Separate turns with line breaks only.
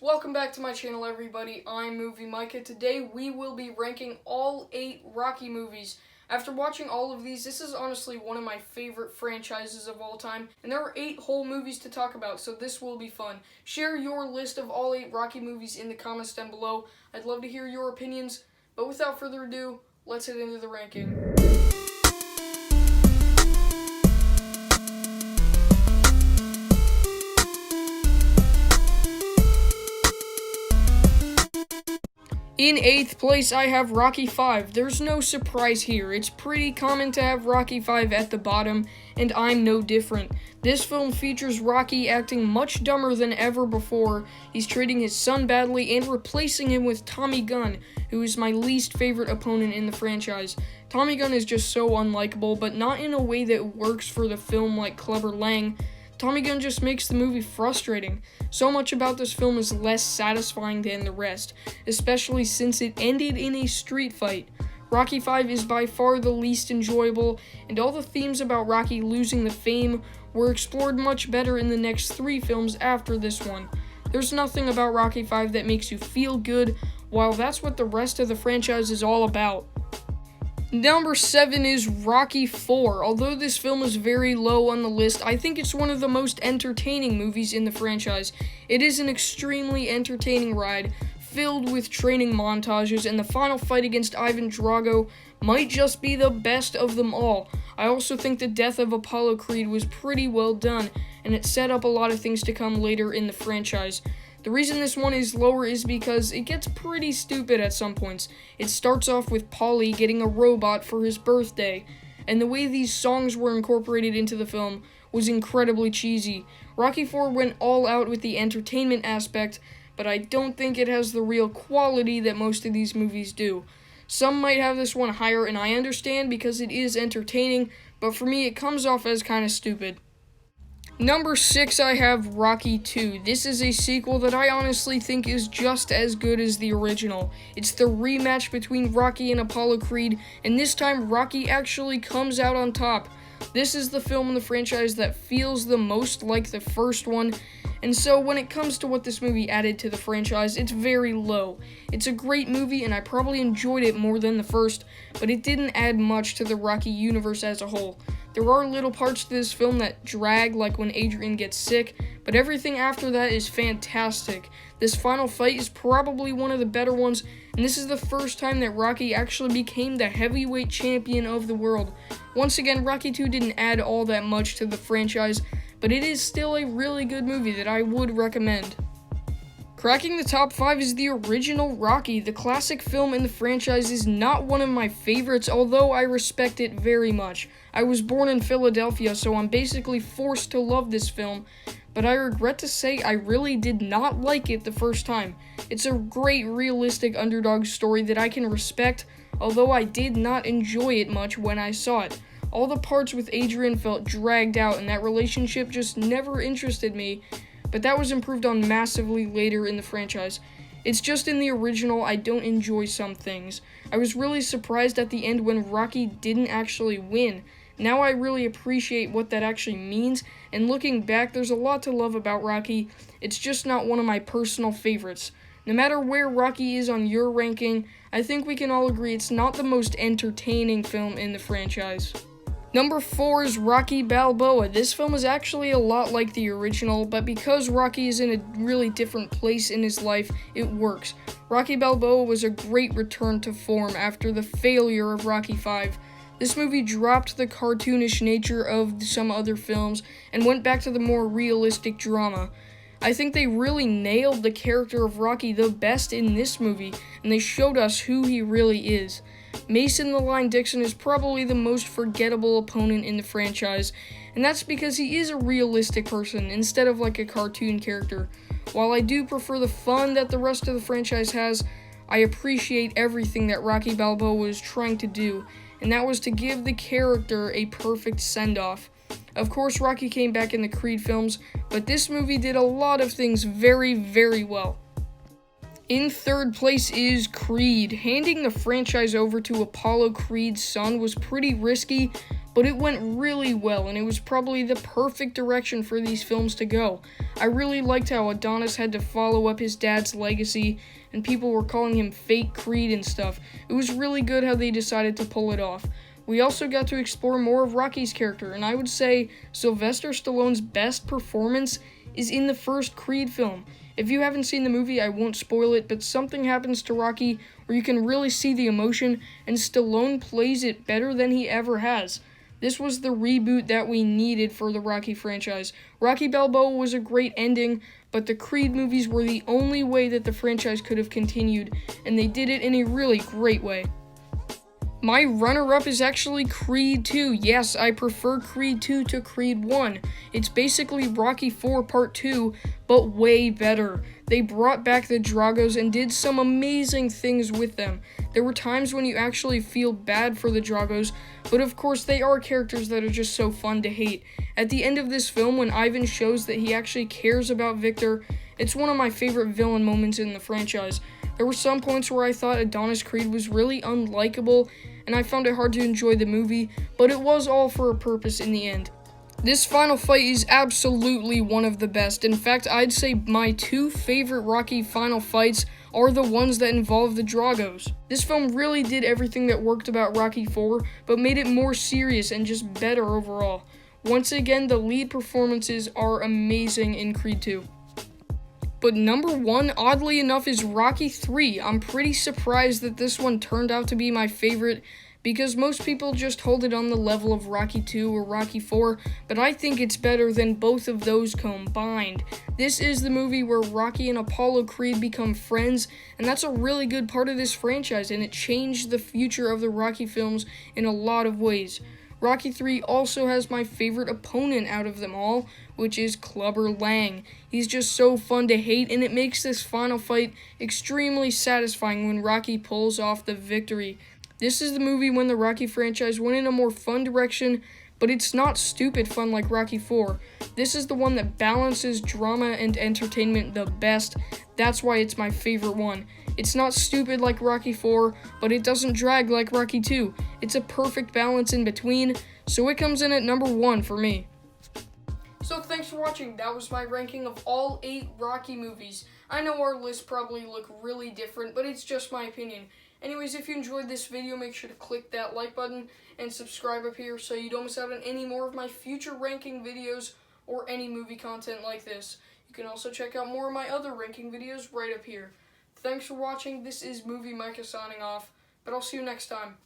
Welcome back to my channel, everybody. I'm Movie Micah. Today we will be ranking all 8 Rocky movies. After watching all of these, this is honestly one of my favorite franchises of all time, and there are 8 whole movies to talk about, so this will be fun. Share your list of all 8 Rocky movies in the comments down below. I'd love to hear your opinions, but without further ado, let's head into the ranking. In 8th place, I have Rocky V. There's no surprise here. It's pretty common to have Rocky V at the bottom, and I'm no different. This film features Rocky acting much dumber than ever before. He's treating his son badly and replacing him with Tommy Gunn, who is my least favorite opponent in the franchise. Tommy Gunn is just so unlikable, but not in a way that works for the film like Clubber Lang. Tommy Gunn just makes the movie frustrating. So much about this film is less satisfying than the rest, especially since it ended in a street fight. Rocky V is by far the least enjoyable, and all the themes about Rocky losing the fame were explored much better in the next 3 films after this one. There's nothing about Rocky V that makes you feel good, while that's what the rest of the franchise is all about. Number 7 is Rocky IV. Although this film is very low on the list, I think it's one of the most entertaining movies in the franchise. It is an extremely entertaining ride, filled with training montages, and the final fight against Ivan Drago might just be the best of them all. I also think the death of Apollo Creed was pretty well done, and it set up a lot of things to come later in the franchise. The reason this one is lower is because it gets pretty stupid at some points. It starts off with Paulie getting a robot for his birthday, and the way these songs were incorporated into the film was incredibly cheesy. Rocky IV went all out with the entertainment aspect, but I don't think it has the real quality that most of these movies do. Some might have this one higher, and I understand because it is entertaining, but for me it comes off as kind of stupid. Number 6, I have Rocky II. This is a sequel that I honestly think is just as good as the original. It's the rematch between Rocky and Apollo Creed, and this time Rocky actually comes out on top. This is the film in the franchise that feels the most like the first one, and so when it comes to what this movie added to the franchise, it's very low. It's a great movie, and I probably enjoyed it more than the first, but it didn't add much to the Rocky universe as a whole. There are little parts to this film that drag, like when Adrian gets sick, but everything after that is fantastic. This final fight is probably one of the better ones, and this is the first time that Rocky actually became the heavyweight champion of the world. Once again, Rocky II didn't add all that much to the franchise, but it is still a really good movie that I would recommend. Cracking the top 5 is the original Rocky. The classic film in the franchise is not one of my favorites, although I respect it very much. I was born in Philadelphia, so I'm basically forced to love this film, but I regret to say I really did not like it the first time. It's a great, realistic underdog story that I can respect, although I did not enjoy it much when I saw it. All the parts with Adrian felt dragged out, and that relationship just never interested me, but that was improved on massively later in the franchise. It's just in the original I don't enjoy some things. I was really surprised at the end when Rocky didn't actually win. Now I really appreciate what that actually means, and looking back, there's a lot to love about Rocky. It's just not one of my personal favorites. No matter where Rocky is on your ranking, I think we can all agree it's not the most entertaining film in the franchise. Number 4 is Rocky Balboa. This film is actually a lot like the original, but because Rocky is in a really different place in his life, it works. Rocky Balboa was a great return to form after the failure of Rocky V. This movie dropped the cartoonish nature of some other films and went back to the more realistic drama. I think they really nailed the character of Rocky the best in this movie, and they showed us who he really is. Mason the Line Dixon is probably the most forgettable opponent in the franchise, and that's because he is a realistic person instead of like a cartoon character. While I do prefer the fun that the rest of the franchise has, I appreciate everything that Rocky Balboa was trying to do, and that was to give the character a perfect send-off. Of course, Rocky came back in the Creed films, but this movie did a lot of things very, very well. In 3rd place is Creed. Handing the franchise over to Apollo Creed's son was pretty risky, but it went really well, and it was probably the perfect direction for these films to go. I really liked how Adonis had to follow up his dad's legacy, and people were calling him Fake Creed and stuff. It was really good how they decided to pull it off. We also got to explore more of Rocky's character, and I would say Sylvester Stallone's best performance is in the first Creed film. If you haven't seen the movie, I won't spoil it, but something happens to Rocky where you can really see the emotion, and Stallone plays it better than he ever has. This was the reboot that we needed for the Rocky franchise. Rocky Balboa was a great ending, but the Creed movies were the only way that the franchise could have continued, and they did it in a really great way. My runner-up is actually Creed 2. Yes, I prefer Creed 2 to Creed 1. It's basically Rocky 4 Part 2, but way better. They brought back the Dragos and did some amazing things with them. There were times when you actually feel bad for the Dragos, but of course they are characters that are just so fun to hate. At the end of this film, when Ivan shows that he actually cares about Victor, it's one of my favorite villain moments in the franchise. There were some points where I thought Adonis Creed was really unlikable, and I found it hard to enjoy the movie, but it was all for a purpose in the end. This final fight is absolutely one of the best. In fact, I'd say my two favorite Rocky final fights are the ones that involve the Dragos. This film really did everything that worked about Rocky 4, but made it more serious and just better overall. Once again, the lead performances are amazing in Creed 2. But number one, oddly enough, is Rocky 3. I'm pretty surprised that this one turned out to be my favorite, because most people just hold it on the level of Rocky 2 or Rocky 4, but I think it's better than both of those combined. This is the movie where Rocky and Apollo Creed become friends, and that's a really good part of this franchise, and it changed the future of the Rocky films in a lot of ways. Rocky 3 also has my favorite opponent out of them all, which is Clubber Lang. He's just so fun to hate, and it makes this final fight extremely satisfying when Rocky pulls off the victory. This is the movie when the Rocky franchise went in a more fun direction, but it's not stupid fun like Rocky 4. This is the one that balances drama and entertainment the best. That's why it's my favorite one. It's not stupid like Rocky 4, but it doesn't drag like Rocky 2. It's a perfect balance in between, so it comes in at number 1 for me. So thanks for watching. That was my ranking of all 8 Rocky movies. I know our lists probably look really different, but it's just my opinion. Anyways, if you enjoyed this video, make sure to click that like button and subscribe up here so you don't miss out on any more of my future ranking videos or any movie content like this. You can also check out more of my other ranking videos right up here. Thanks for watching. This is Movie Micah signing off, but I'll see you next time.